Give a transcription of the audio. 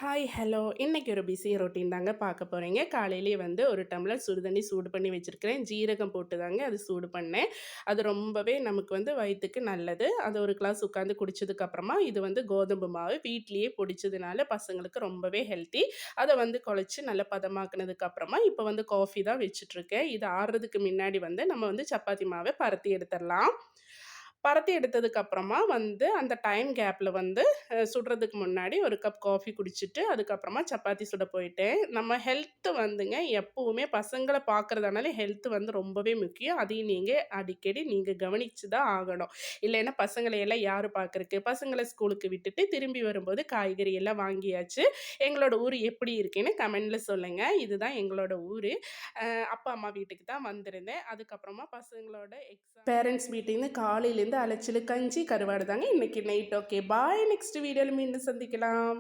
Hi, hello. இன்னைக்கு ஒரு busy routine தாங்க பார்க்க போறீங்க. காலையிலேயே வந்து ஒரு டம்ளர் சுடுதண்ணி சூடு பண்ணி வச்சிருக்கிறேன். ஜீரகம் போட்டு தாங்க அது சூடு பண்ணேன். அது ரொம்பவே நமக்கு வந்து வயித்துக்கு நல்லது. அது ஒரு கிளாஸ் உட்காந்து குடிச்சதுக்கு அப்புறமா, இது வந்து கோதுமை மாவு வீட்லயே பொடிச்சதுனால பசங்களுக்கு ரொம்பவே ஹெல்த்தி. அத வந்து குழச்சு நல்லா பதமாக்குனதுக்கு அப்புறமா, இப்ப வந்து காஃபி தான் வச்சுட்டுருக்கேன். இது ஆறுறதுக்கு முன்னாடி வந்து நம்ம வந்து சப்பாத்தி மாவ பரத்தி எடுத்துறலாம். பரத்தி எடுத்ததுக்கு அப்புறமா வந்து அந்த டைம் கேப்ல வந்து சுடுறதுக்கு முன்னாடி ஒரு கப் காஃபி குடிச்சிட்டு, அதுக்கப்புறமா சப்பாத்தி சுட போயிட்டேன். நம்ம ஹெல்த் வந்துங்க எப்பவுமே பசங்கள பார்க்குறதுனால ஹெல்த் வந்து ரொம்பவே முக்கியம். அதையும் நீங்க அடிக்கடி நீங்க கவனிச்சு தான் ஆகணும். இல்லைன்னா பசங்கள எல்லாம் யாரு பார்க்கறக்கு? பசங்கள ஸ்கூலுக்கு விட்டுட்டு திரும்பி வரும்போது காய்கறி எல்லாம் வாங்கியாச்சு. எங்களோட ஊர் எப்படி இருக்குன்னு கமெண்ட்ல சொல்லுங்க. இதுதான் எங்களோட ஊரு. அப்பா, அம்மா வீட்டுக்கு தான் வந்திருந்தேன். அதுக்கப்புறமா பசங்களோட பேரண்ட்ஸ் மீட்டிங்ன்னு காலையிலேருந்து அலைச்சலு, கஞ்சி, கருவாடு தாங்க இன்னைக்கு நைட். Okay bye. நெக்ஸ்ட் வீடியோல மீண்டும் சந்திக்கலாம்.